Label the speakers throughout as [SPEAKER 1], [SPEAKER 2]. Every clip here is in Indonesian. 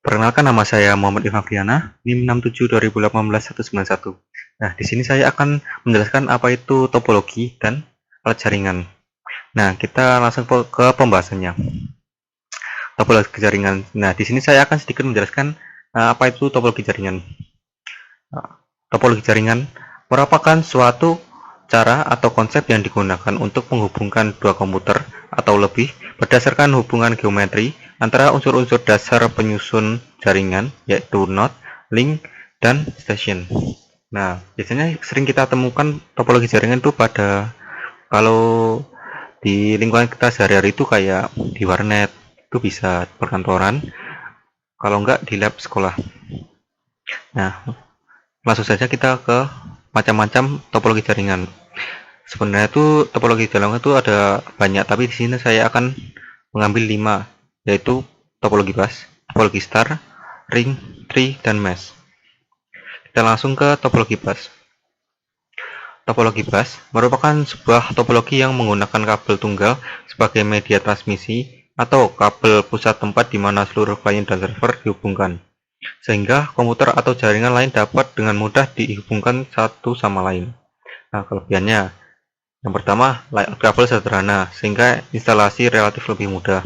[SPEAKER 1] Perkenalkan, nama saya Muhammad Ilham Friana, NIM 6720181191. Nah, di sini saya akan menjelaskan apa itu topologi dan alat jaringan. Nah, kita langsung ke pembahasannya. Topologi jaringan. Nah, di sini saya akan sedikit menjelaskan apa itu topologi jaringan. Topologi jaringan merupakan suatu cara atau konsep yang digunakan untuk menghubungkan dua komputer atau lebih berdasarkan hubungan geometri antara unsur-unsur dasar penyusun jaringan, yaitu node, link, dan station. Nah, biasanya sering kita temukan topologi jaringan itu kalau di lingkungan kita sehari-hari itu kayak di warnet, itu bisa perkantoran, kalau enggak di lab sekolah. Nah, langsung saja kita ke macam-macam topologi jaringan. Sebenarnya itu topologi jaringan itu ada banyak, tapi di sini saya akan mengambil 5, yaitu topologi bus, topologi star, ring, tree, dan mesh. Kita langsung ke topologi bus. Topologi bus merupakan sebuah topologi yang menggunakan kabel tunggal sebagai media transmisi atau kabel pusat tempat di mana seluruh klien dan server dihubungkan, sehingga komputer atau jaringan lain dapat dengan mudah dihubungkan satu sama lain. Nah, kelebihannya, yang pertama, layout kabel sederhana, sehingga instalasi relatif lebih mudah.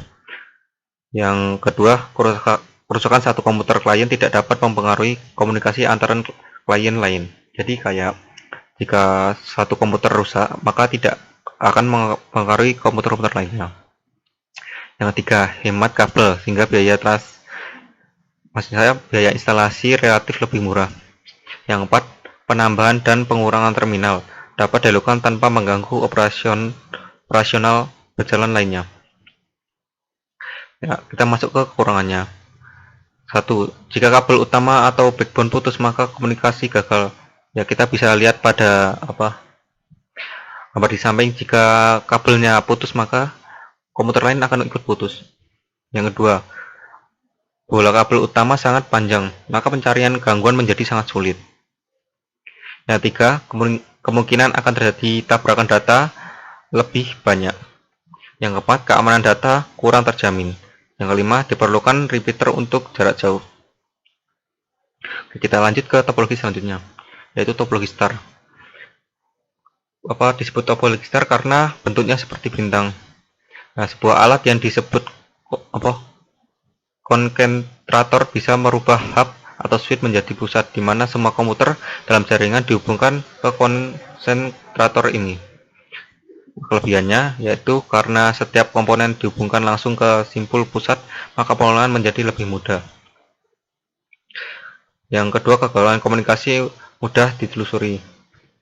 [SPEAKER 1] Yang kedua, kerusakan satu komputer klien tidak dapat mempengaruhi komunikasi antara klien lain. Jadi kayak jika satu komputer rusak, maka tidak akan mempengaruhi komputer-komputer lainnya. Yang ketiga, hemat kabel, sehingga biaya instalasi relatif lebih murah. Yang keempat, penambahan dan pengurangan terminal dapat dilakukan tanpa mengganggu operasional berjalan lainnya. Ya, kita masuk ke kekurangannya. 1. Jika kabel utama atau backbone putus, maka komunikasi gagal. Ya, kita bisa lihat pada gambar di samping, jika kabelnya putus maka komputer lain akan ikut putus. Yang kedua, bola kabel utama sangat panjang, maka pencarian gangguan menjadi sangat sulit. Yang ketiga, kemungkinan akan terjadi tabrakan data lebih banyak. Yang keempat, keamanan data kurang terjamin. Yang kelima, diperlukan repeater untuk jarak jauh. Kita lanjut ke topologi selanjutnya, yaitu topologi star. Disebut topologi star karena bentuknya seperti bintang. Nah, sebuah alat yang disebut konsentrator bisa merubah hub atau switch menjadi pusat, di mana semua komputer dalam jaringan dihubungkan ke konsentrator ini. Kelebihannya yaitu karena setiap komponen dihubungkan langsung ke simpul pusat, maka pengelolaan menjadi lebih mudah. Yang kedua, kegagalan komunikasi mudah ditelusuri.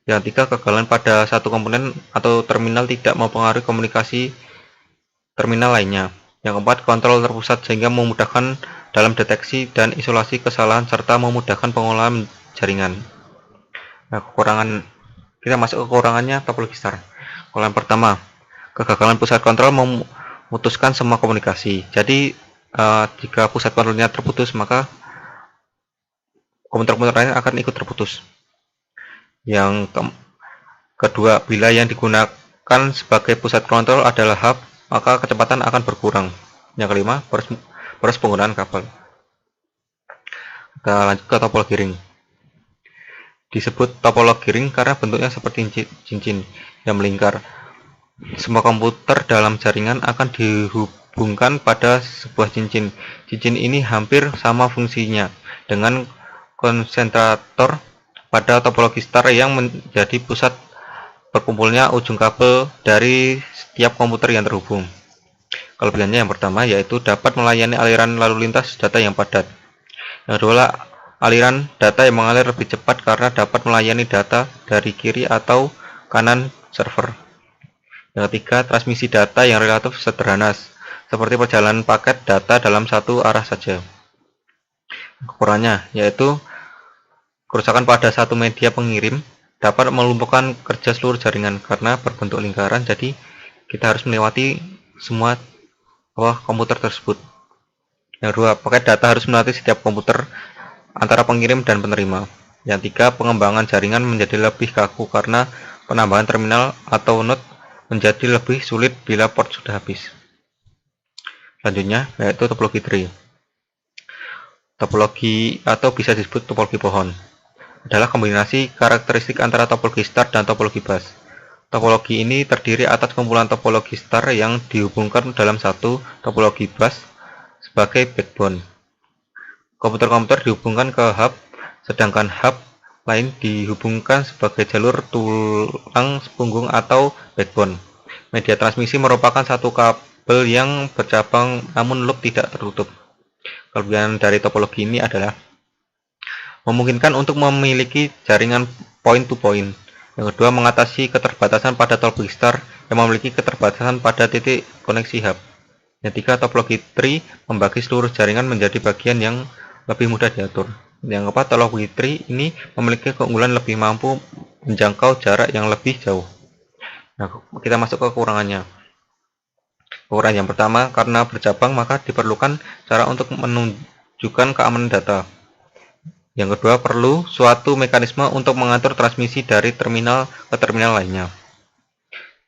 [SPEAKER 1] Yang ketiga, kegagalan pada satu komponen atau terminal tidak mempengaruhi komunikasi terminal lainnya. Yang keempat, kontrol terpusat sehingga memudahkan dalam deteksi dan isolasi kesalahan serta memudahkan pengelolaan jaringan. Nah, kita masuk ke kekurangannya topologi star. Kekurangan pertama, kegagalan pusat kontrol memutuskan semua komunikasi. Jadi jika pusat kontrolnya terputus, maka komputer-komputer lain akan ikut terputus. Yang kedua, bila yang digunakan sebagai pusat kontrol adalah hub, maka kecepatan akan berkurang. Yang kelima, boros penggunaan kabel. Kita lanjut ke topologi ring. Disebut topologi ring karena bentuknya seperti cincin yang melingkar. Semua komputer dalam jaringan akan dihubungkan pada sebuah cincin. Cincin ini hampir sama fungsinya dengan konsentrator pada topologi star yang menjadi pusat berkumpulnya ujung kabel dari setiap komputer yang terhubung. Kelebihannya yang pertama yaitu dapat melayani aliran lalu lintas data yang padat. Yang kedua, aliran data yang mengalir lebih cepat karena dapat melayani data dari kiri atau kanan server. Yang ketiga, transmisi data yang relatif sederhana, seperti perjalanan paket data dalam satu arah saja. Kekurangannya yaitu kerusakan pada satu media pengirim dapat melumpuhkan kerja seluruh jaringan karena berbentuk lingkaran, jadi kita harus melewati semua komputer tersebut. Yang kedua, paket data harus melewati setiap komputer antara pengirim dan penerima. Yang tiga, pengembangan jaringan menjadi lebih kaku karena penambahan terminal atau node menjadi lebih sulit bila port sudah habis. Selanjutnya yaitu topologi tree. Topologi atau bisa disebut topologi pohon adalah kombinasi karakteristik antara topologi star dan topologi bus. Topologi ini terdiri atas kumpulan topologi star yang dihubungkan dalam satu topologi bus sebagai backbone. Komputer-komputer dihubungkan ke hub, sedangkan hub lain dihubungkan sebagai jalur tulang punggung atau backbone. Media transmisi merupakan satu kabel yang bercabang namun loop tidak tertutup. Kelebihan dari topologi ini adalah memungkinkan untuk memiliki jaringan point-to-point. Yang kedua, mengatasi keterbatasan pada topologi star yang memiliki keterbatasan pada titik koneksi hub. Yang ketiga, topologi tree membagi seluruh jaringan menjadi bagian yang lebih mudah diatur. Yang keempat, topologi tree ini memiliki keunggulan lebih mampu menjangkau jarak yang lebih jauh. Nah, kita masuk ke kekurangannya. Kekurangan yang pertama, karena bercabang maka diperlukan cara untuk menunjukkan keamanan data. Yang kedua, perlu suatu mekanisme untuk mengatur transmisi dari terminal ke terminal lainnya.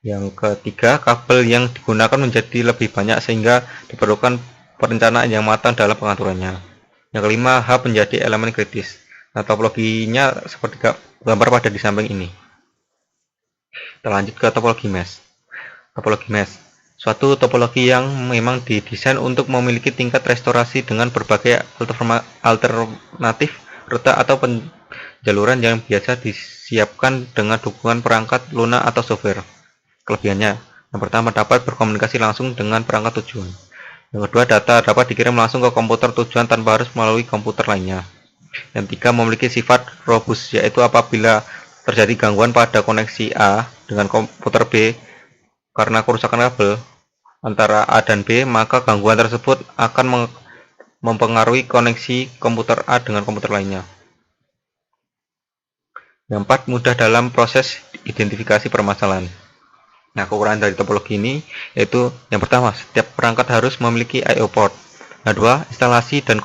[SPEAKER 1] Yang ketiga, kabel yang digunakan menjadi lebih banyak sehingga diperlukan perencanaan yang matang dalam pengaturannya. Yang kelima, hub menjadi elemen kritis. Nah, topologinya seperti gambar pada di samping ini. Kita lanjut ke topologi mesh. Topologi mesh, suatu topologi yang memang didesain untuk memiliki tingkat restorasi dengan berbagai alternatif rute atau penjaluran yang biasa disiapkan dengan dukungan perangkat lunak atau software. Kelebihannya, yang pertama dapat berkomunikasi langsung dengan perangkat tujuan. Yang kedua, data dapat dikirim langsung ke komputer tujuan tanpa harus melalui komputer lainnya. Yang ketiga, memiliki sifat robust, yaitu apabila terjadi gangguan pada koneksi A dengan komputer B karena kerusakan kabel antara A dan B, maka gangguan tersebut akan mempengaruhi koneksi komputer A dengan komputer lainnya. Yang keempat, mudah dalam proses identifikasi permasalahan. Nah, kekurangan dari topologi ini yaitu yang pertama, setiap perangkat harus memiliki I/O port. Yang kedua, instalasi dan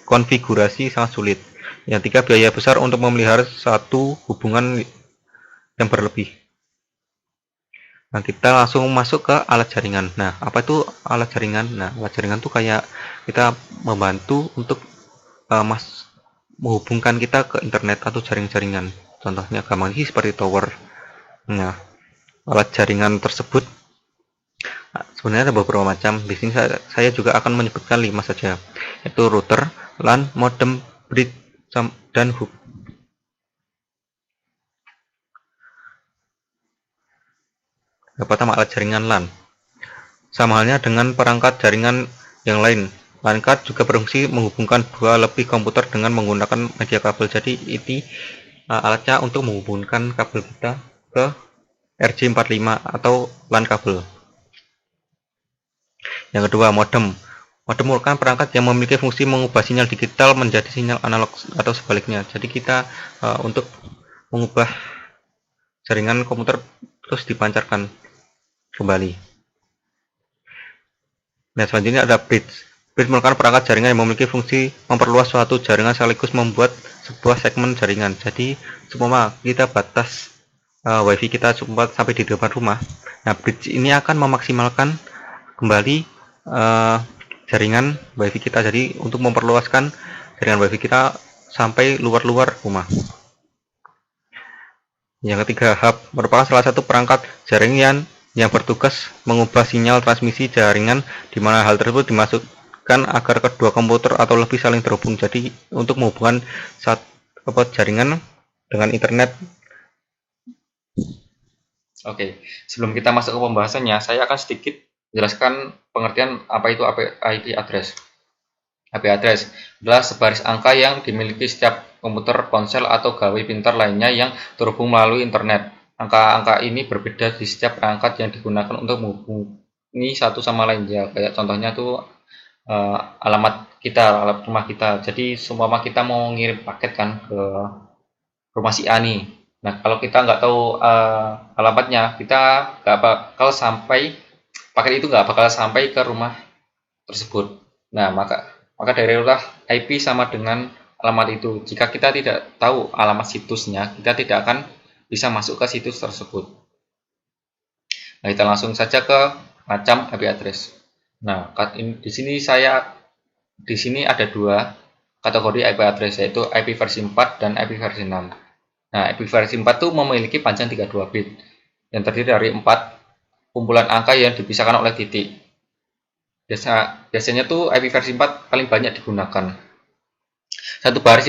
[SPEAKER 1] konfigurasi sangat sulit. Yang ketiga, biaya besar untuk memelihara satu hubungan yang berlebih. Nah, kita langsung masuk ke alat jaringan. Nah, apa itu alat jaringan? Nah, alat jaringan itu kayak kita membantu untuk menghubungkan kita ke internet atau jaring-jaringan. Contohnya gampang sih seperti tower. Nah, alat jaringan tersebut sebenarnya ada beberapa macam. Di sini saya juga akan menyebutkan 5 saja, yaitu router, LAN, modem, bridge, dan hub. Yang pertama, alat jaringan LAN. Sama halnya dengan perangkat jaringan yang lain, LAN card juga berfungsi menghubungkan dua lebih komputer dengan menggunakan media kabel. Jadi ini alatnya untuk menghubungkan kabel kita ke RJ45 atau LAN kabel. Yang kedua, modem. Modem merupakan perangkat yang memiliki fungsi mengubah sinyal digital menjadi sinyal analog atau sebaliknya. Jadi kita untuk mengubah jaringan komputer terus dipancarkan kembali. Nah, selanjutnya ada bridge. Bridge merupakan perangkat jaringan yang memiliki fungsi memperluas suatu jaringan sekaligus membuat sebuah segmen jaringan. Jadi, seumpama kita batas WiFi kita cuma sampai di depan rumah. Nah, bridge ini akan memaksimalkan kembali jaringan WiFi kita. Jadi, untuk memperluaskan jaringan WiFi kita sampai luar-luar rumah. Yang ketiga, hub merupakan salah satu perangkat jaringan yang bertugas mengubah sinyal transmisi jaringan, di mana hal tersebut dimasukkan agar kedua komputer atau lebih saling terhubung. Jadi untuk menghubungkan jaringan dengan internet. Oke, sebelum kita masuk ke pembahasannya, saya akan sedikit menjelaskan pengertian apa itu IP address. IP address adalah sebaris angka yang dimiliki setiap komputer, ponsel, atau gawai pintar lainnya yang terhubung melalui internet. Angka-angka ini berbeda di setiap perangkat yang digunakan untuk menghubungi satu sama lain. Ya, kayak contohnya tuh alamat kita, alamat rumah kita. Jadi seumpama kita mau ngirim paket kan ke rumah si A nih. Nah, kalau kita nggak tahu alamatnya, kita nggak bakal paket itu nggak bakal sampai ke rumah tersebut. Nah, maka darilah IP sama dengan alamat itu. Jika kita tidak tahu alamat situsnya, kita tidak akan bisa masuk ke situs tersebut. Nah, kita langsung saja ke macam IP address. Nah, di sini ada dua.
[SPEAKER 2] kategori IP address, yaitu IP versi 4 dan IP versi 6. Nah, IP versi 4 itu memiliki panjang 32 bit yang terdiri dari 4 kumpulan angka yang dipisahkan oleh titik. Biasanya tuh IP versi 4 paling banyak digunakan. Satu baris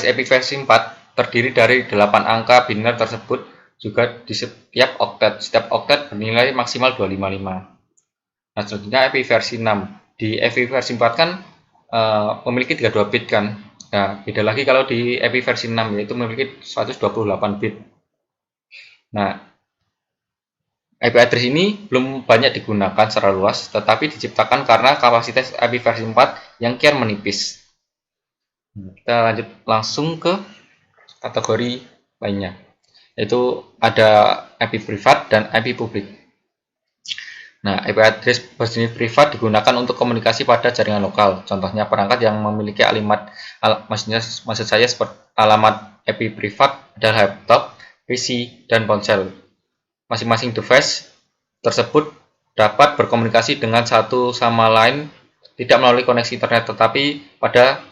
[SPEAKER 2] IP versi 4 terdiri dari 8 angka biner tersebut juga di setiap oktet. Setiap oktet bernilai maksimal 255. Nah, selanjutnya IP versi 6. Di IP versi 4 kan memiliki 32 bit kan. Nah, beda lagi kalau di IP versi 6, yaitu memiliki 128 bit. Nah, IP address ini belum banyak digunakan secara luas, tetapi diciptakan karena kapasitas IP versi 4 yang kian menipis. Kita lanjut langsung ke kategori lainnya, yaitu ada IP privat dan IP publik. Nah, IP address berjenis privat digunakan untuk komunikasi pada jaringan lokal. Contohnya perangkat yang memiliki maksud saya seperti alamat IP privat adalah laptop, PC, dan ponsel. Masing-masing device tersebut dapat berkomunikasi dengan satu sama lain tidak melalui koneksi internet, tetapi pada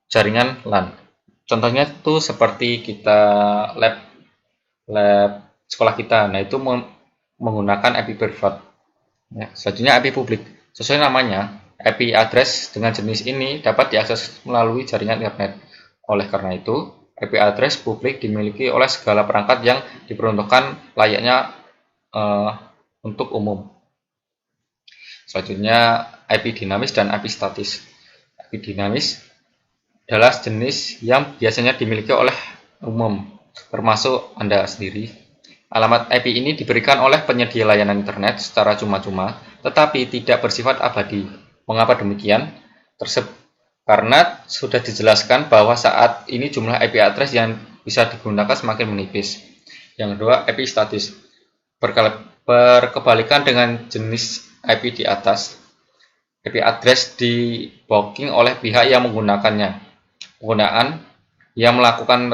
[SPEAKER 2] jaringan LAN. Contohnya itu seperti kita lab sekolah kita. Nah, itu menggunakan IP privat. Ya, selanjutnya IP publik. Sesuai namanya, IP address dengan jenis ini dapat diakses melalui jaringan internet. Oleh karena itu, IP address publik dimiliki oleh segala perangkat yang diperuntukkan layaknya untuk umum. Selanjutnya, IP dinamis dan IP statis. IP dinamis adalah jenis yang biasanya dimiliki oleh umum, termasuk Anda sendiri. Alamat IP ini diberikan oleh penyedia layanan internet secara cuma-cuma, tetapi tidak bersifat abadi. Mengapa demikian? Karena sudah dijelaskan bahwa saat ini jumlah IP address yang bisa digunakan semakin menipis. Yang kedua, IP statis. Berkebalikan dengan jenis IP di atas, IP address di-blocking oleh pihak yang menggunakannya. Penggunaan yang melakukan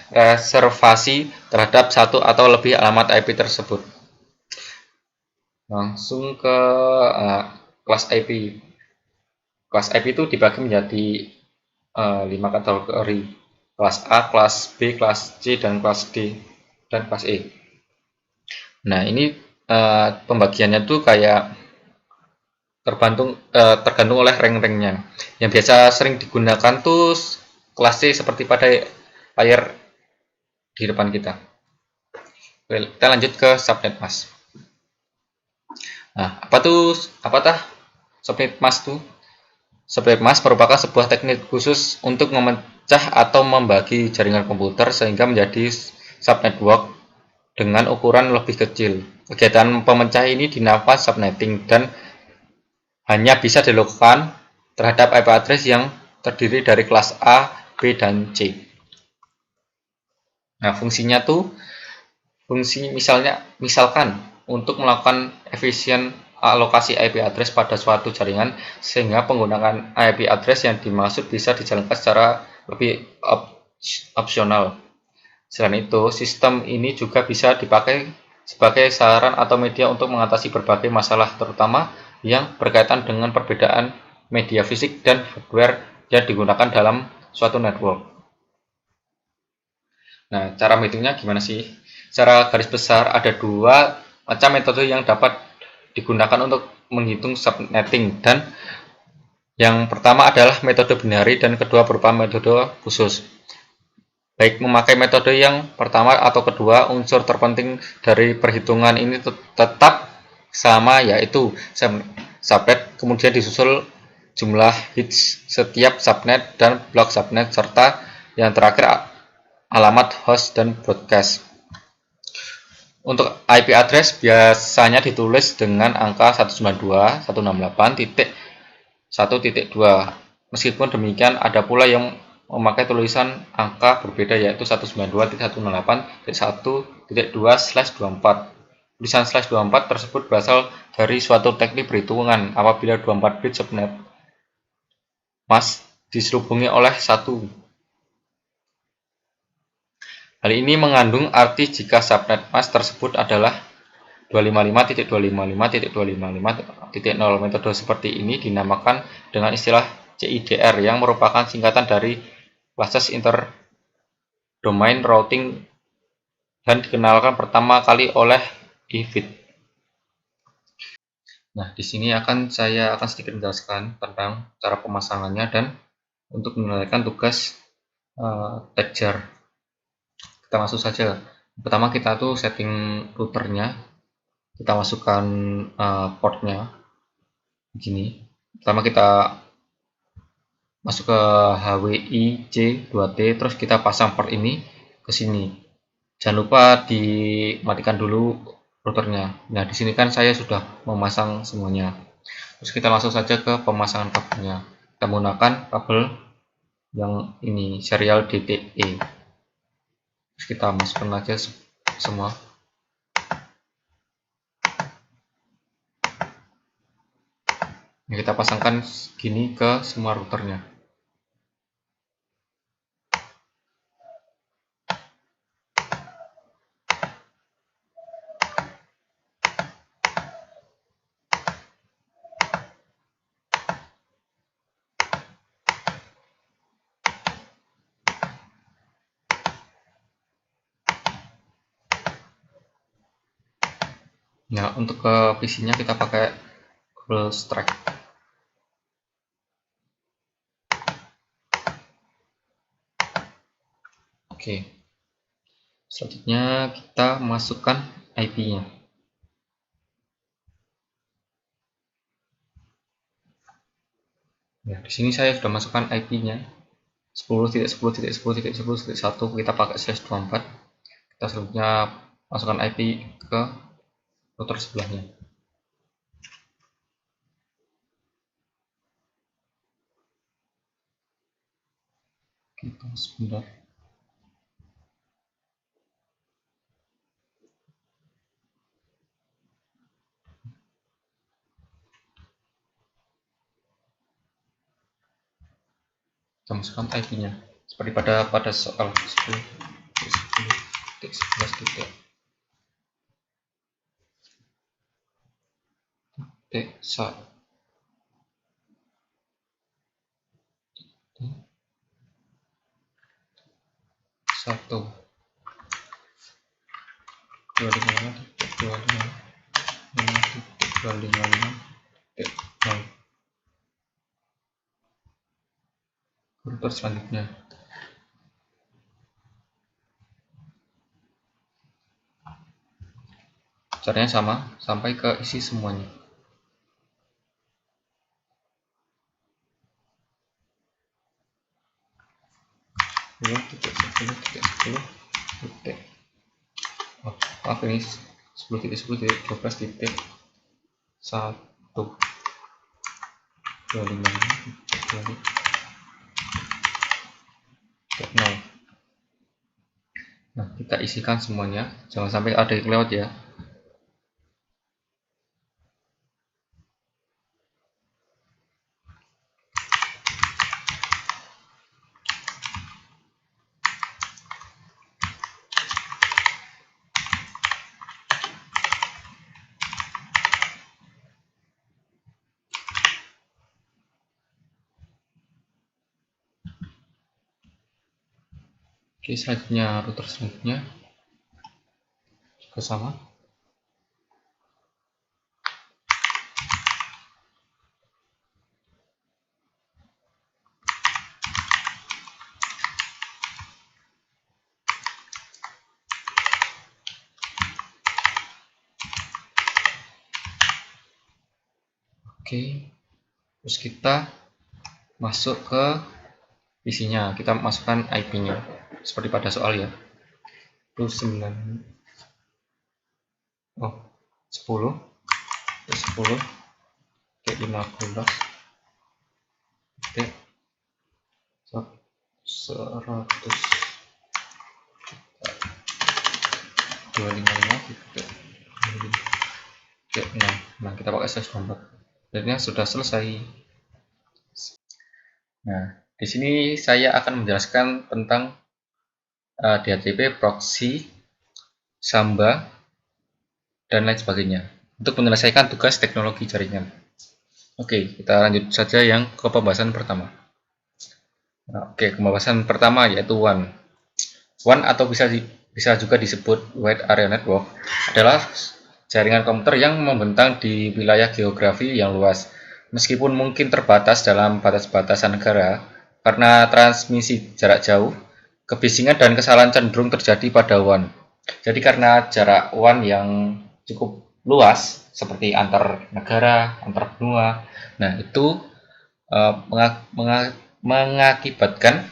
[SPEAKER 2] reservasi terhadap satu atau lebih alamat IP tersebut. Langsung ke kelas IP. Kelas IP itu dibagi menjadi 5 kategori. Kelas A, kelas B, kelas C, dan kelas D, dan kelas E. Nah, ini pembagiannya tuh kayak tergantung oleh rank-ranknya. Yang biasa sering digunakan tuh kelas C seperti pada layar di depan kita. Kita lanjut ke subnet mask. Nah, apatah subnet mask tuh? Subnet mask merupakan sebuah teknik khusus untuk memecah atau membagi jaringan komputer sehingga menjadi subnetwork dengan ukuran lebih kecil. Kegiatan pemecah ini dinamakan subnetting dan hanya bisa dilakukan terhadap IP address yang terdiri dari kelas A, B, dan C. Nah, fungsinya tuh misalkan untuk melakukan efisien alokasi IP address pada suatu jaringan sehingga penggunaan IP address yang dimaksud bisa dijalankan secara lebih opsional. Selain itu, sistem ini juga bisa dipakai sebagai saran atau media untuk mengatasi berbagai masalah, terutama yang berkaitan dengan perbedaan media fisik dan hardware yang digunakan dalam suatu network. Nah, cara menghitungnya gimana sih? Secara garis besar ada dua macam metode yang dapat digunakan untuk menghitung subnetting, dan yang pertama adalah metode binary dan kedua berupa metode khusus. Baik memakai metode yang pertama atau kedua, unsur terpenting dari perhitungan ini tetap sama, yaitu subnet, kemudian disusul jumlah hits setiap subnet dan blok subnet, serta yang terakhir alamat host dan broadcast. Untuk IP address biasanya ditulis dengan angka 192.168.1.2. Meskipun demikian, ada pula yang memakai tulisan angka berbeda, yaitu 192.168.1.2/24. Tulisan /24 tersebut berasal dari suatu teknik perhitungan apabila 24 bit subnet mask diselubungi oleh 1. Hal ini mengandung arti jika subnet mask tersebut adalah 255.255.255.0. Metode seperti ini dinamakan dengan istilah CIDR yang merupakan singkatan dari Classes Inter-Domain Routing dan dikenalkan pertama kali oleh IVIT. Nah, di sini saya akan sedikit menjelaskan tentang cara pemasangannya dan untuk menunaikan tugas tag jar. Kita masuk saja. Pertama kita tuh setting routernya, kita masukkan portnya begini. Pertama kita masuk ke HWIC2T, terus kita pasang port ini ke sini. Jangan lupa dimatikan dulu routernya. Nah, di sini kan saya sudah memasang semuanya. Terus kita langsung saja ke pemasangan kabelnya. Kita menggunakan kabel yang ini serial DTE. Terus kita masukkan aja semua. Nah, kita pasangkan gini ke semua routernya. Nah, untuk ke PC-nya kita pakai kabel strike. Oke. Selanjutnya kita masukkan IP-nya. Nah, di sini saya sudah masukkan IP-nya 10.10.10.10.1, kita pakai /24. Kita selanjutnya masukkan IP ke router sebelahnya. Kita sebentar. Kita masukkan IP-nya seperti pada soal 10.10.11. Satu 255.255.255.0 router selanjutnya. Caranya sama sampai ke isi semuanya. Maaf, ini 10.10.12.1.255.0. Nah, kita isikan semuanya, jangan sampai ada yang lewat ya. Oke, selanjutnya router selanjutnya juga sama. Oke, terus kita masuk ke isinya, kita masukkan IP-nya seperti pada soal ya. Itu 10 kayak 15 kayak 100 255 nah kita pakai /24. Akhirnya sudah selesai. Nah, di sini saya akan menjelaskan tentang DHCP, proxy, Samba, dan lain sebagainya untuk menyelesaikan tugas teknologi jaringan. Oke, kita lanjut saja yang ke pembahasan pertama. Oke, pembahasan pertama yaitu WAN. WAN atau bisa juga disebut Wide Area Network adalah jaringan komputer yang membentang di wilayah geografi yang luas. Meskipun mungkin terbatas dalam batas-batasan negara, karena transmisi jarak jauh, kebisingan dan kesalahan cenderung terjadi pada WAN. Jadi karena jarak WAN yang cukup luas, seperti antar negara, antar benua, nah itu mengakibatkan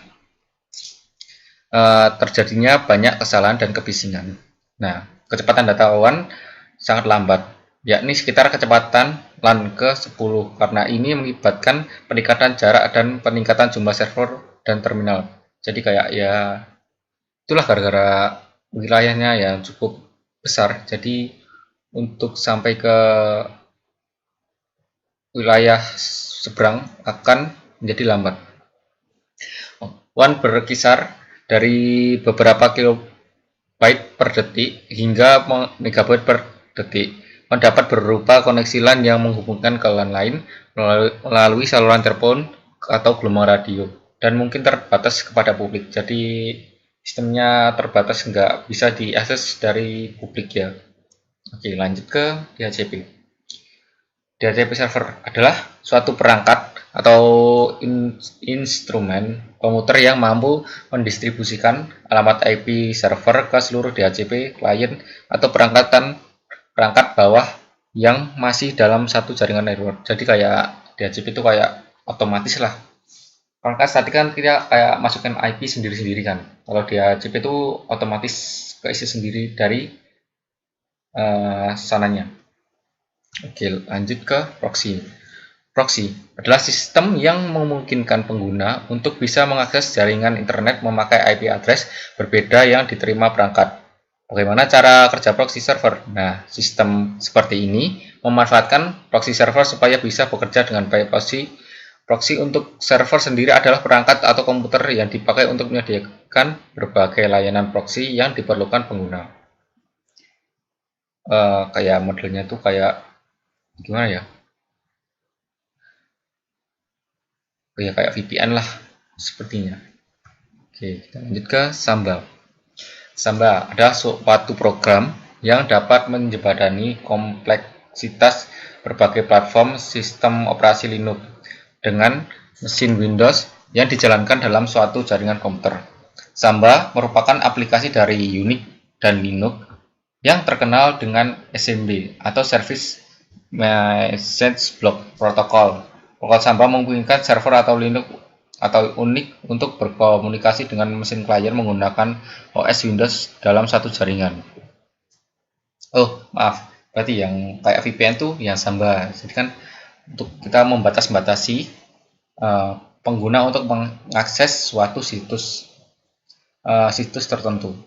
[SPEAKER 2] terjadinya banyak kesalahan dan kebisingan. Nah, kecepatan data WAN sangat lambat, yakni sekitar kecepatan LAN ke-10, karena ini mengakibatkan peningkatan jarak dan peningkatan jumlah server dan terminal. Jadi kayak ya itulah gara-gara wilayahnya yang cukup besar, jadi untuk sampai ke wilayah seberang akan menjadi lambat. WAN berkisar dari beberapa kilobyte per detik hingga megabyte per detik. WAN dapat berupa koneksi LAN yang menghubungkan ke LAN lain melalui saluran telepon atau gelombang radio, dan mungkin terbatas kepada publik. Jadi sistemnya terbatas, nggak bisa diakses dari publik ya. Oke, lanjut ke DHCP. DHCP server adalah suatu perangkat atau instrumen komputer yang mampu mendistribusikan alamat IP server ke seluruh DHCP klien atau perangkat bawah yang masih dalam satu jaringan network. Jadi kayak DHCP itu kayak otomatis lah. Perangkat tadi kan kita kayak masukkan IP sendiri-sendiri kan. Kalau DHCP itu otomatis keisi sendiri dari sananya. Oke, lanjut ke proxy. Proxy adalah sistem yang memungkinkan pengguna untuk bisa mengakses jaringan internet memakai IP address berbeda yang diterima perangkat. Bagaimana cara kerja proxy server? Nah, sistem seperti ini memanfaatkan proxy server supaya bisa bekerja dengan baik. Proxy untuk server sendiri adalah perangkat atau komputer yang dipakai untuk menyediakan berbagai layanan proxy yang diperlukan pengguna. Kayak modelnya tuh kayak gimana ya? Kayak VPN lah sepertinya. Oke, kita lanjut ke Samba. Samba adalah suatu program yang dapat menjembatani kompleksitas berbagai platform sistem operasi Linux dengan mesin Windows yang dijalankan dalam suatu jaringan komputer. Samba merupakan aplikasi dari Unix dan Linux yang terkenal dengan SMB atau Service Message Block Protocol. Protokol Samba memungkinkan server atau Linux atau Unix untuk berkomunikasi dengan mesin klien menggunakan OS Windows dalam satu jaringan. Oh, maaf. Berarti yang kayak VPN tuh yang Samba. Jadi kan untuk kita membatasi pengguna untuk mengakses suatu situs tertentu.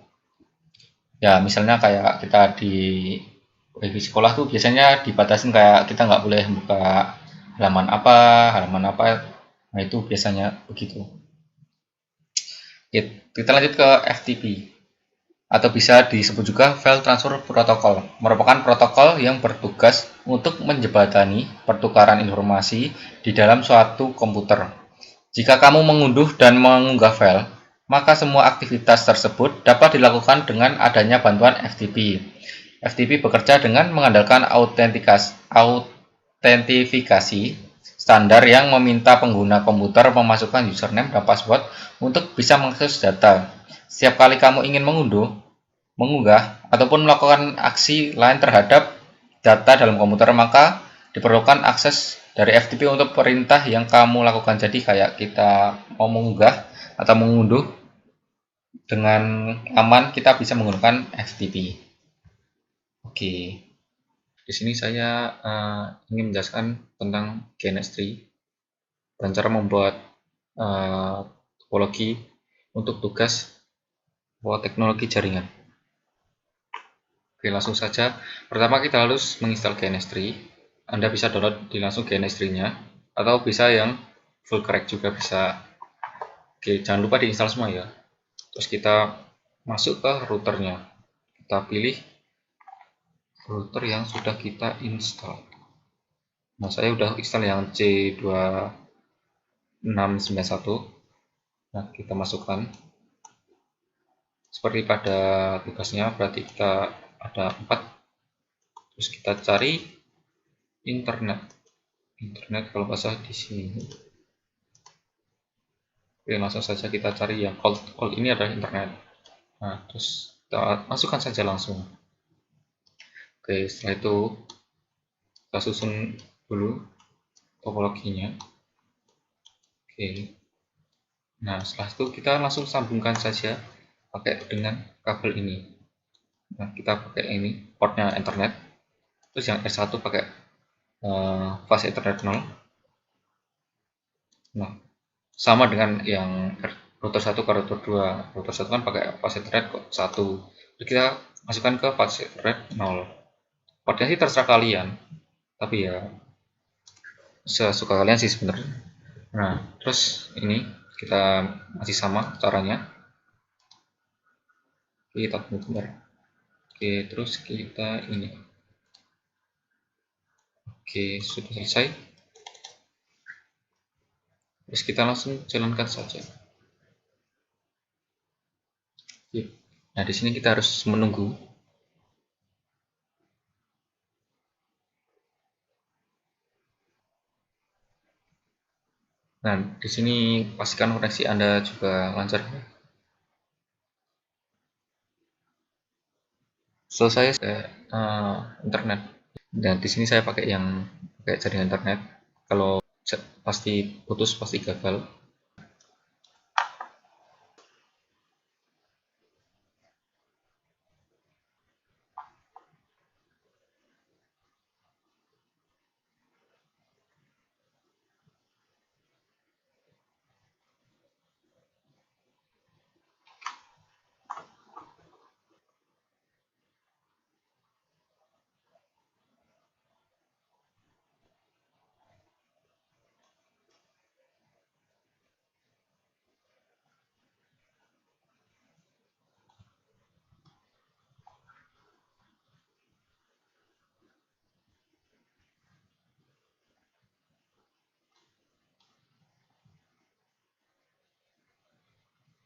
[SPEAKER 2] Ya, misalnya kayak kita di wifi sekolah tuh biasanya dibatasin kayak kita nggak boleh buka halaman apa, nah itu biasanya begitu. Kita lanjut ke FTP, atau bisa disebut juga File Transfer Protocol, merupakan protokol yang bertugas untuk menjembatani pertukaran informasi di dalam suatu komputer. Jika kamu mengunduh dan mengunggah file, maka semua aktivitas tersebut dapat dilakukan dengan adanya bantuan FTP. FTP bekerja dengan mengandalkan autentifikasi standar yang meminta pengguna komputer memasukkan username dan password untuk bisa mengakses data. Setiap kali kamu ingin mengunggah, ataupun melakukan aksi lain terhadap data dalam komputer, maka diperlukan akses dari FTP untuk perintah yang kamu lakukan. Jadi kayak kita mau mengunggah atau mengunduh dengan aman, kita bisa menggunakan FTP. Oke. Di sini saya ingin menjelaskan tentang GNS3 dan cara membuat topologi untuk tugas teknologi jaringan. Oke, langsung saja. Pertama kita harus menginstal GNS3. Anda bisa download langsung GNS3-nya, atau bisa yang full crack juga bisa. Oke, jangan lupa diinstal semua ya. Terus kita masuk ke routernya. Kita pilih router yang sudah kita install. Nah, saya udah install yang C2691. Nah, kita masukkan seperti pada tugasnya, berarti kita ada 4. Terus kita cari internet. Kalau nggak salah di sini. Oke, langsung saja kita cari yang cold ini adalah internet. Nah, terus kita masukkan saja langsung. Oke, setelah itu kita susun dulu topologinya. Oke. Nah, setelah itu kita langsung sambungkan saja pakai dengan kabel ini. Nah, kita pakai ini portnya internet. Terus yang R1 pakai fase Ethernet 0. Nah, sama dengan yang router 1 ke router 2. Router 1 kan pakai fase Ethernet 1. Jadi kita masukkan ke fase Ethernet 0. Portnya sih terserah kalian, tapi ya sesuka kalian sih sebenarnya. Nah, terus ini kita masih sama caranya. Kita tunggu bentar. Oke, terus kita ini. Oke, sudah selesai. Terus kita langsung jalankan saja. Nah, di sini kita harus menunggu. Nah, di sini pastikan koneksi Anda juga lancar. Selesai internet. Dan di sini saya pakai jaringan internet. Kalau pasti putus, pasti gagal.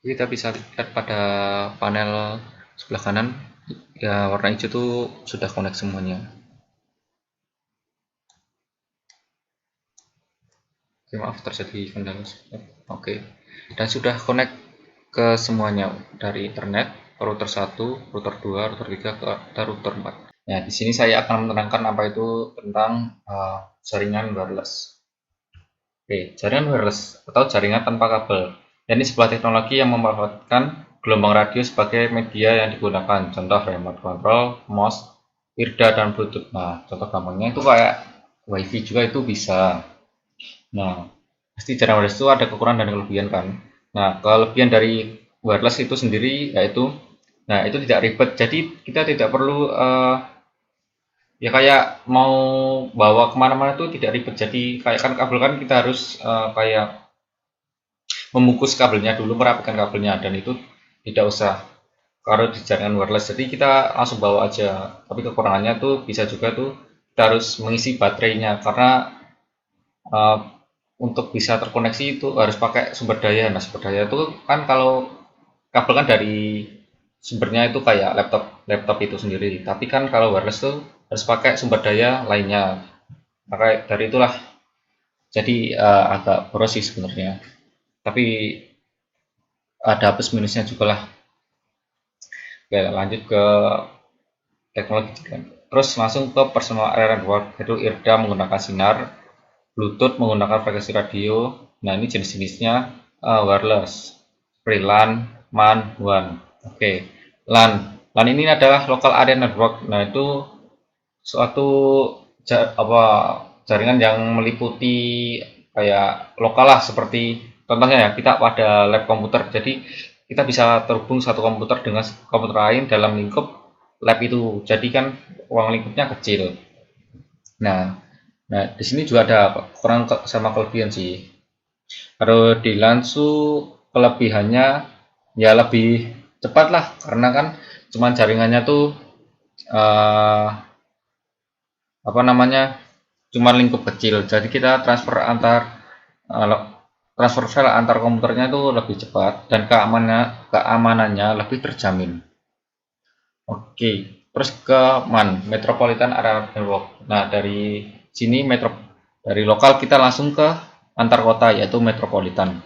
[SPEAKER 2] Kita bisa lihat pada panel sebelah kanan, ya warna hijau itu sudah connect semuanya. Oke, maaf terjadi kendala. Oke, dan sudah connect ke semuanya dari internet, router 1, router 2, router 3 ke router 4. Nah, di sini saya akan menerangkan apa itu tentang jaringan wireless. Oke, jaringan wireless atau jaringan tanpa kabel. Ini sebuah teknologi yang memanfaatkan gelombang radio sebagai media yang digunakan. Contoh remote control, mouse, IRDA, dan Bluetooth. Nah, contoh gampangnya itu kayak WiFi juga itu bisa. Nah, pasti jaringan wireless itu ada kekurangan dan kelebihan kan. Nah, kelebihan dari wireless itu sendiri yaitu, nah itu tidak ribet. Jadi kita tidak perlu ya kayak mau bawa kemana-mana tuh tidak ribet. Jadi kayak kan kabel kan kita harus kayak membungkus kabelnya dulu, merapikan kabelnya, dan itu tidak usah kalau di jaringan wireless. Jadi kita langsung bawa aja. Tapi kekurangannya tuh bisa juga tuh kita harus mengisi baterainya karena untuk bisa terkoneksi itu harus pakai sumber daya. Nah, sumber daya itu kan kalau kabel kan dari sumbernya itu kayak laptop itu sendiri. Tapi kan kalau wireless tuh harus pakai sumber daya lainnya. Maka dari itulah jadi agak boros sih sebenarnya. Tapi ada plus minusnya juga lah. Oke, lanjut ke teknologi. Terus langsung ke personal area network, itu IRDA menggunakan sinar, Bluetooth menggunakan frekuensi radio. Nah, ini jenis-jenisnya wireless, seperti LAN, MAN, WAN. Oke, LAN. LAN ini adalah local area network. Nah, itu suatu jaringan yang meliputi kayak lokal lah, seperti contohnya ya kita pada lab komputer. Jadi kita bisa terhubung satu komputer dengan komputer lain dalam lingkup lab itu. Jadi kan ruang lingkupnya kecil. Nah, di sini juga ada kurang sama kelebihan sih. Kalau di Lansu kelebihannya ya lebih cepat lah, karena kan cuman jaringannya tuh apa namanya cuma lingkup kecil. Jadi kita transfer file antar komputernya itu lebih cepat dan keamanannya lebih terjamin. Oke, terus ke MAN, Metropolitan Area Network. Nah, dari sini dari lokal kita langsung ke antar kota, yaitu metropolitan.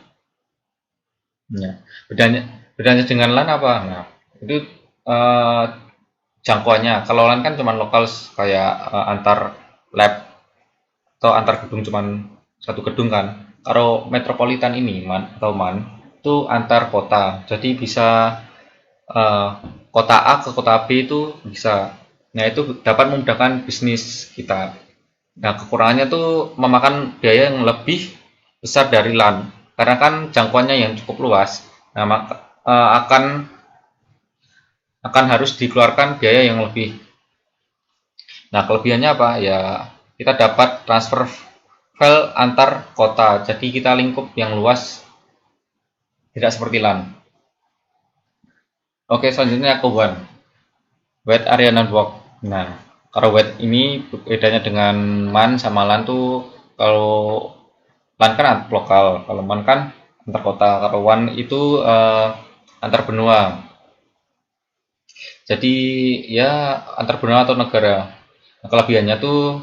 [SPEAKER 2] Ya, bedanya dengan LAN apa? Nah, itu jangkauannya. Kalau LAN kan cuma lokal kayak antar lab atau antar gedung cuman satu gedung kan. Kalau metropolitan ini MAN itu antar kota. Jadi bisa kota A ke kota B itu bisa. Nah, itu dapat memudahkan bisnis kita. Nah, kekurangannya tuh memakan biaya yang lebih besar dari LAN. Karena kan jangkauannya yang cukup luas. Nah, akan harus dikeluarkan biaya yang lebih. Nah, kelebihannya apa? Ya, kita dapat transfer file antar kota. Jadi kita lingkup yang luas, tidak seperti LAN. Oke, selanjutnya ke WAN, Wide Area Network. Nah, kalau WAN ini bedanya dengan MAN sama LAN tuh, kalau LAN kan lokal, kalau MAN kan antar kota. Kalau WAN itu antar benua. Jadi ya antar benua atau negara. Nah, kelebihannya tuh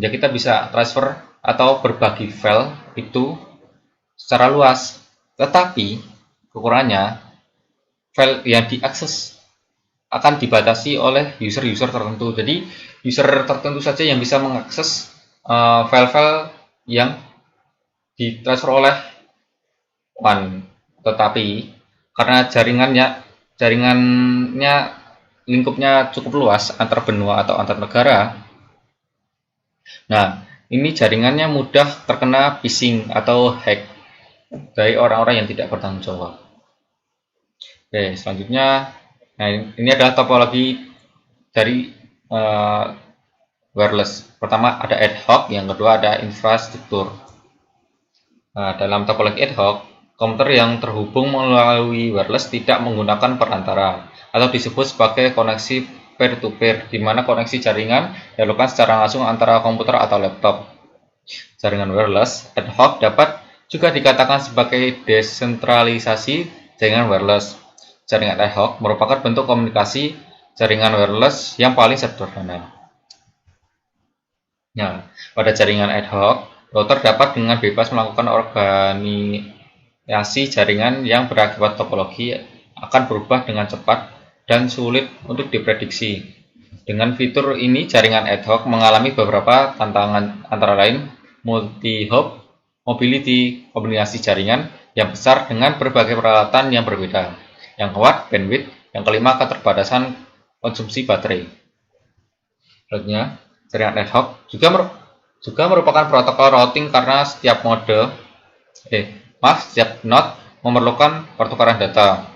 [SPEAKER 2] ya kita bisa transfer atau berbagi file itu secara luas. Tetapi kekurangannya file yang diakses akan dibatasi oleh user-user tertentu. Jadi user tertentu saja yang bisa mengakses file-file yang ditransfer oleh WAN. Tetapi karena jaringannya lingkupnya cukup luas antar benua atau antar negara. Nah, ini jaringannya mudah terkena phishing atau hack dari orang-orang yang tidak bertanggung jawab. Oke, selanjutnya, nah ini adalah topologi dari wireless. Pertama ada ad hoc, yang kedua ada infrastruktur. Nah, dalam topologi ad hoc, komputer yang terhubung melalui wireless tidak menggunakan perantara atau disebut sebagai koneksi peer-to-peer, di mana koneksi jaringan dilakukan secara langsung antara komputer atau laptop. Jaringan wireless ad hoc dapat juga dikatakan sebagai desentralisasi jaringan wireless. Jaringan ad hoc merupakan bentuk komunikasi jaringan wireless yang paling sederhana. Nah, pada jaringan ad hoc, router dapat dengan bebas melakukan organisasi jaringan yang berakibat topologi akan berubah dengan cepat dan sulit untuk diprediksi. Dengan fitur ini, jaringan ad hoc mengalami beberapa tantangan, antara lain multi-hop, mobility, kombinasi jaringan yang besar dengan berbagai peralatan yang berbeda, yang kuat, bandwidth, yang kelima keterbatasan konsumsi baterai. Selanjutnya, jaringan ad hoc juga merupakan protokol routing karena setiap node memerlukan pertukaran data.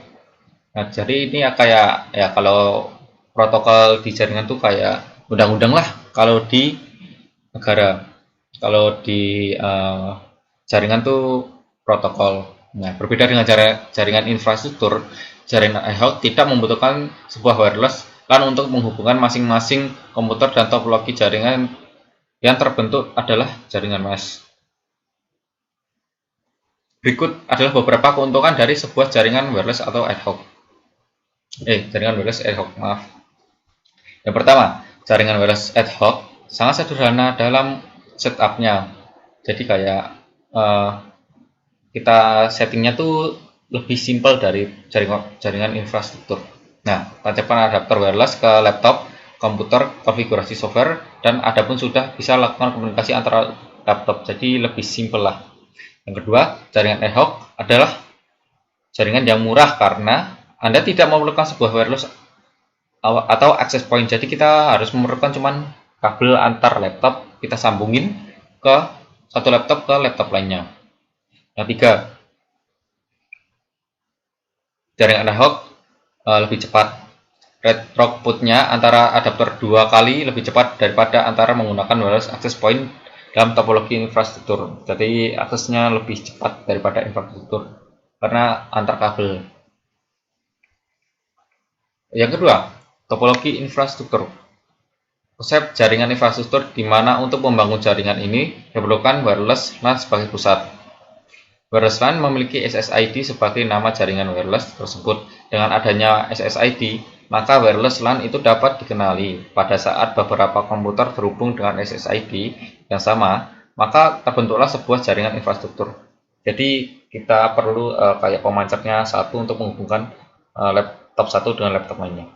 [SPEAKER 2] Nah, jadi ini kayak ya kalau protokol di jaringan tuh kayak undang-undang lah kalau di negara. Kalau di jaringan tuh protokol. Nah, berbeda dengan jaringan infrastruktur, jaringan ad hoc tidak membutuhkan sebuah wireless LAN untuk menghubungkan masing-masing komputer, dan topologi jaringan yang terbentuk adalah jaringan mesh. Berikut adalah beberapa keuntungan dari sebuah jaringan wireless atau ad hoc. Jaringan wireless ad hoc, maaf. Yang pertama, jaringan wireless ad hoc sangat sederhana dalam setupnya. Jadi kayak kita settingnya tuh lebih simpel dari jaringan infrastruktur. Nah, tancapkan adapter wireless ke laptop, komputer, konfigurasi software, dan Anda pun sudah bisa lakukan komunikasi antara laptop. Jadi lebih simpel lah. Yang kedua, jaringan ad hoc adalah jaringan yang murah karena Anda tidak memerlukan sebuah wireless atau access point. Jadi kita harus memerlukan cuman kabel antar laptop, kita sambungin ke satu laptop ke laptop lainnya. Yang tiga, jaringan ad hoc lebih cepat. Rate throughput-nya antara adapter 2 kali lebih cepat daripada antara menggunakan wireless access point dalam topologi infrastruktur. Jadi aksesnya lebih cepat daripada infrastruktur karena antar kabel. Yang kedua, topologi infrastruktur. konsep jaringan infrastruktur di mana untuk membangun jaringan ini diperlukan wireless LAN sebagai pusat. Wireless LAN memiliki SSID sebagai nama jaringan wireless tersebut. Dengan adanya SSID, maka wireless LAN itu dapat dikenali. Pada saat beberapa komputer terhubung dengan SSID yang sama, maka terbentuklah sebuah jaringan infrastruktur. Jadi kita perlu kayak pemancarnya satu untuk menghubungkan laptop satu dengan laptop lainnya.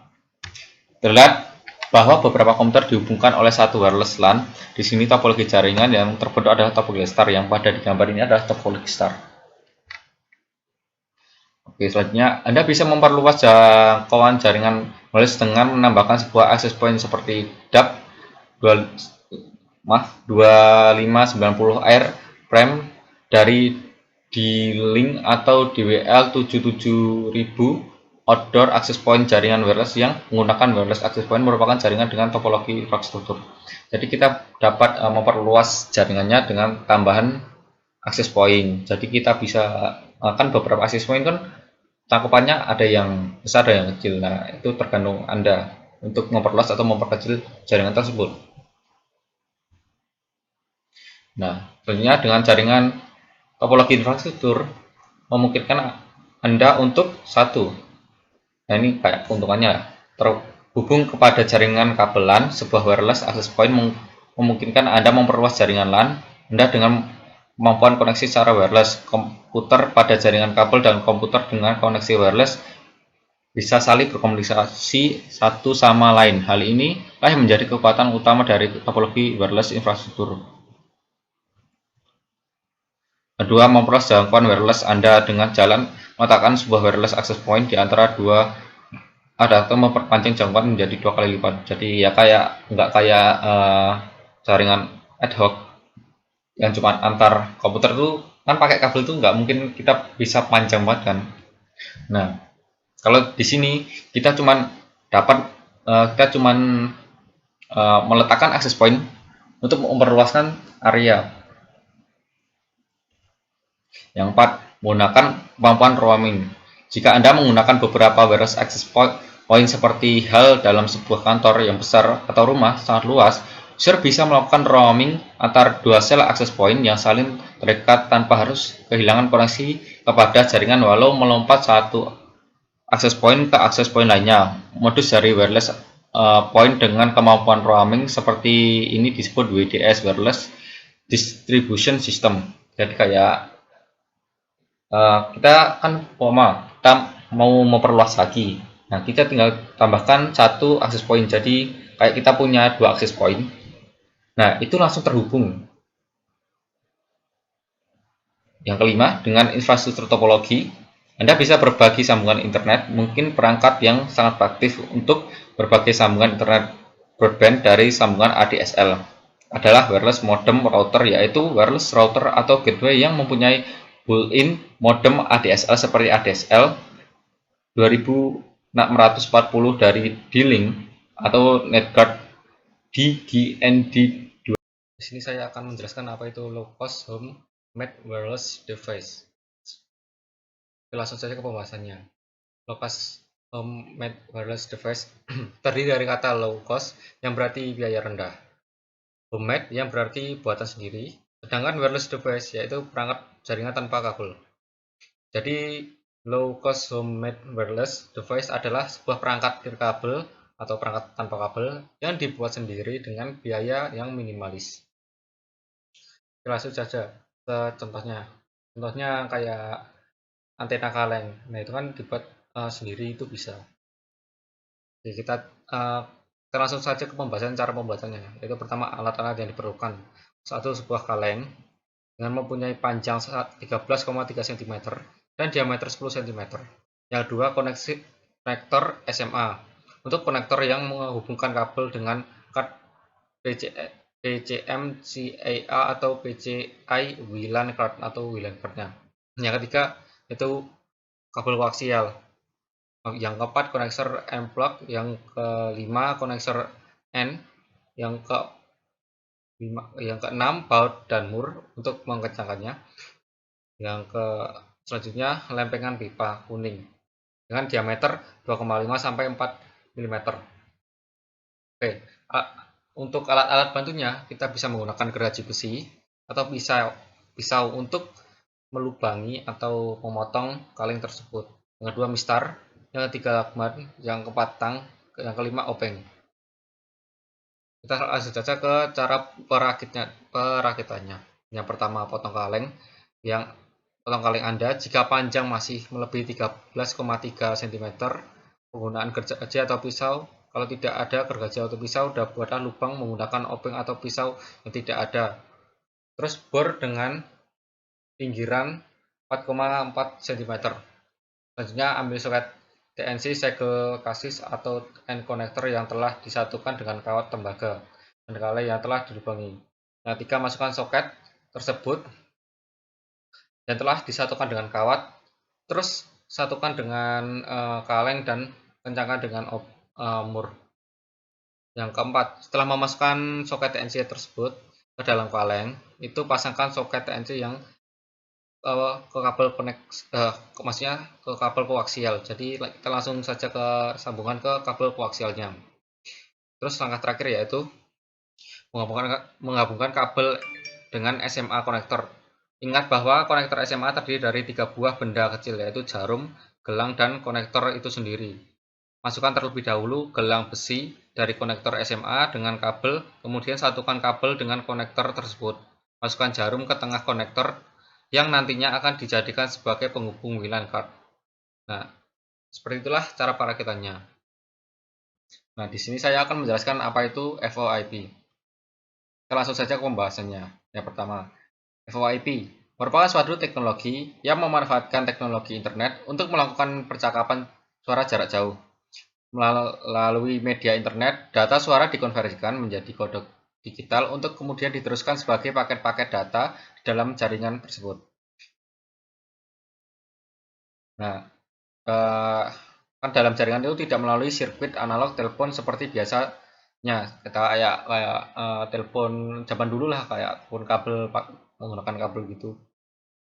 [SPEAKER 2] Terlihat bahwa beberapa komputer dihubungkan oleh satu wireless LAN. Di sini topologi jaringan yang terbentuk adalah topologi star, yang pada di gambar ini adalah topologi star. Oke, selanjutnya Anda bisa memperluas jangkauan jaringan wireless dengan menambahkan sebuah access point seperti DAP 2590 airframe dari D-Link atau DWL 77000. Outdoor access point jaringan wireless yang menggunakan wireless access point merupakan jaringan dengan topologi infrastruktur. Jadi kita dapat memperluas jaringannya dengan tambahan access point. Jadi kita bisa kan beberapa access point kan cakupannya ada yang besar ada yang kecil. Nah, itu tergantung Anda untuk memperluas atau memperkecil jaringan tersebut. Nah, tentunya dengan jaringan topologi infrastruktur memungkinkan Anda untuk satu. Nah, ini kayak keuntungannya terhubung kepada jaringan kabel LAN. Sebuah wireless access point memungkinkan Anda memperluas jaringan LAN Anda dengan kemampuan koneksi secara wireless. Komputer pada jaringan kabel dan komputer dengan koneksi wireless bisa saling berkomunikasi satu sama lain. Hal ini lah yang menjadi kekuatan utama dari topologi wireless infrastruktur. Kedua, memperluas jangkauan wireless Anda dengan jalan meletakkan sebuah wireless access point di antara dua atau memperpanjang jangkauan menjadi 2 kali lipat. Jadi ya nggak kayak jaringan ad hoc yang cuma antar komputer tuh kan pakai kabel tuh nggak mungkin kita bisa panjang banget kan. Nah, kalau di sini kita cuma dapat meletakkan access point untuk memperluaskan area. Yang keempat, menggunakan kemampuan roaming. Jika Anda menggunakan beberapa wireless access point seperti hal dalam sebuah kantor yang besar atau rumah sangat luas, user bisa melakukan roaming antar dua sel access point yang saling terikat tanpa harus kehilangan koneksi kepada jaringan walau melompat satu access point ke access point lainnya. Modus dari wireless point dengan kemampuan roaming seperti ini disebut WDS, Wireless Distribution System. Jadi kayak kita kan kita mau memperluas lagi. Nah, kita tinggal tambahkan satu access point. Jadi kayak kita punya dua access point. Nah, itu langsung terhubung. Yang kelima, dengan infrastruktur topologi, Anda bisa berbagi sambungan internet. Mungkin perangkat yang sangat praktis untuk berbagai sambungan internet broadband dari sambungan ADSL adalah wireless modem router, yaitu wireless router atau gateway yang mempunyai built-in modem ADSL seperti ADSL 2640 dari D-Link atau NetGuard DGND2. Di sini saya akan menjelaskan apa itu low cost home made wireless device. Langsung saja ke pembahasannya. Low cost home made wireless device terdiri dari kata low cost yang berarti biaya rendah, homemade yang berarti buatan sendiri, sedangkan wireless device yaitu perangkat jaringan tanpa kabel. Jadi low cost homemade wireless device adalah sebuah perangkat nirkabel atau perangkat tanpa kabel yang dibuat sendiri dengan biaya yang minimalis. Langsung saja ke contohnya. Contohnya kayak antena kaleng. Nah, itu kan dibuat sendiri itu bisa. Jadi kita langsung saja ke pembahasan cara pembuatannya. Yaitu pertama, alat-alat yang diperlukan. Satu, sebuah kaleng dengan mempunyai panjang 13,3 cm dan diameter 10 cm. Yang dua, konektor SMA untuk konektor yang menghubungkan kabel dengan card PCM CAA atau PCI WLAN card atau WLAN cardnya. Yang ketiga itu kabel koaksial. Yang keempat, konektor M-plug. Yang kelima, konektor N. Yang keenam, baut dan mur untuk mengencangkannya. Selanjutnya, lempengan pipa kuning dengan diameter 2,5 sampai 4 mm. Oke, Untuk alat-alat bantunya, kita bisa menggunakan gergaji besi atau pisau untuk melubangi atau memotong kaleng tersebut. Yang kedua mistar, yang ketiga lakban, yang keempat tang, yang kelima obeng. Kita langsung saja ke cara perakitannya. Yang pertama, potong kaleng. Potong kaleng Anda jika panjang masih melebihi 13,3 cm, penggunaan gergaji atau pisau. Kalau tidak ada gergaji atau pisau, buatlah lubang menggunakan obeng atau pisau yang tidak ada. Terus bor dengan pinggiran 4,4 cm. Selanjutnya ambil soket TNC, segel kasis atau end connector yang telah disatukan dengan kawat tembaga dan kaleng yang telah dilubangi. Yang ketiga, masukkan soket tersebut yang telah disatukan dengan kawat, terus satukan dengan kaleng dan kencangkan dengan mur. Yang keempat, setelah memasukkan soket TNC tersebut ke dalam kaleng, itu pasangkan soket TNC yang ke kabel maksudnya ke kabel koaksial. Jadi kita langsung saja ke sambungan ke kabel koaksialnya. Terus langkah terakhir yaitu menggabungkan kabel dengan SMA konektor. Ingat bahwa konektor SMA terdiri dari 3 buah benda kecil, yaitu jarum, gelang, dan konektor itu sendiri. Masukkan terlebih dahulu gelang besi dari konektor SMA dengan kabel, kemudian satukan kabel dengan konektor tersebut. Masukkan jarum ke tengah konektor yang nantinya akan dijadikan sebagai penghubung WLAN card. Nah, seperti itulah cara perakitannya. Nah, di sini saya akan menjelaskan apa itu VoIP. Kita langsung saja ke pembahasannya. Yang pertama, VoIP merupakan suatu teknologi yang memanfaatkan teknologi internet untuk melakukan percakapan suara jarak jauh. Melalui media internet, data suara dikonversikan menjadi kode digital untuk kemudian diteruskan sebagai paket-paket data di dalam jaringan tersebut. Nah, kan dalam jaringan itu tidak melalui sirkuit analog telepon seperti biasanya. Kita kayak telepon zaman dulu lah, kayak telepon kabel, menggunakan kabel gitu.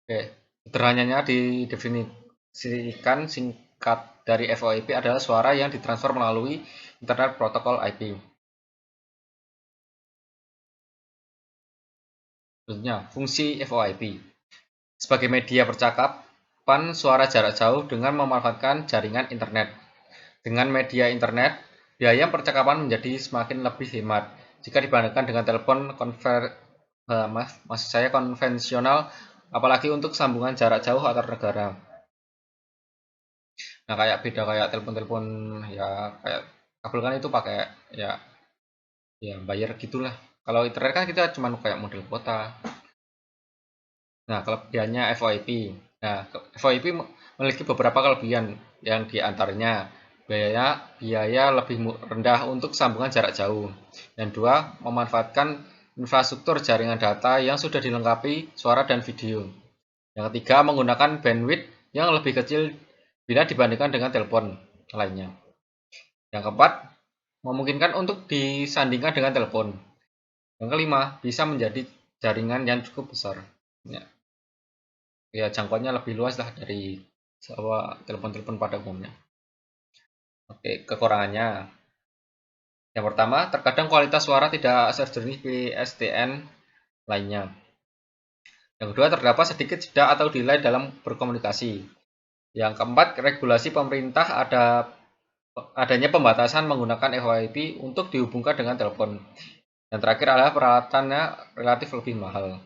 [SPEAKER 2] Oke, sederhananya didefinisikan singkat dari VoIP adalah suara yang ditransfer melalui internet protokol IP. Selanjutnya, fungsi VoIP sebagai media percakapan suara jarak jauh dengan memanfaatkan jaringan internet. Dengan media internet, biaya percakapan menjadi semakin lebih hemat jika dibandingkan dengan telepon konvensional, apalagi untuk sambungan jarak jauh antar negara. Nah, kayak telepon-telepon ya kayak kabel kan itu pakai ya bayar gitulah. Kalau internet kan kita cuma kayak model kuota. Nah, kelebihannya VoIP. Nah, VoIP memiliki beberapa kelebihan yang diantaranya biaya lebih rendah untuk sambungan jarak jauh. Yang dua, memanfaatkan infrastruktur jaringan data yang sudah dilengkapi suara dan video. Yang ketiga, menggunakan bandwidth yang lebih kecil bila dibandingkan dengan telepon lainnya. Yang keempat, memungkinkan untuk disandingkan dengan telepon. Yang kelima, bisa menjadi jaringan yang cukup besar. Ya jangkauannya lebih luas lah dari telepon-telepon pada umumnya. Oke, kekurangannya. Yang pertama, terkadang kualitas suara tidak sejernih PSTN lainnya. Yang kedua, terdapat sedikit jeda atau delay dalam berkomunikasi. Yang keempat, regulasi pemerintah adanya pembatasan menggunakan VoIP untuk dihubungkan dengan telepon. Yang terakhir adalah peralatannya relatif lebih mahal.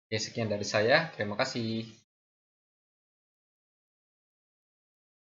[SPEAKER 2] Oke, sekian dari saya. Terima kasih.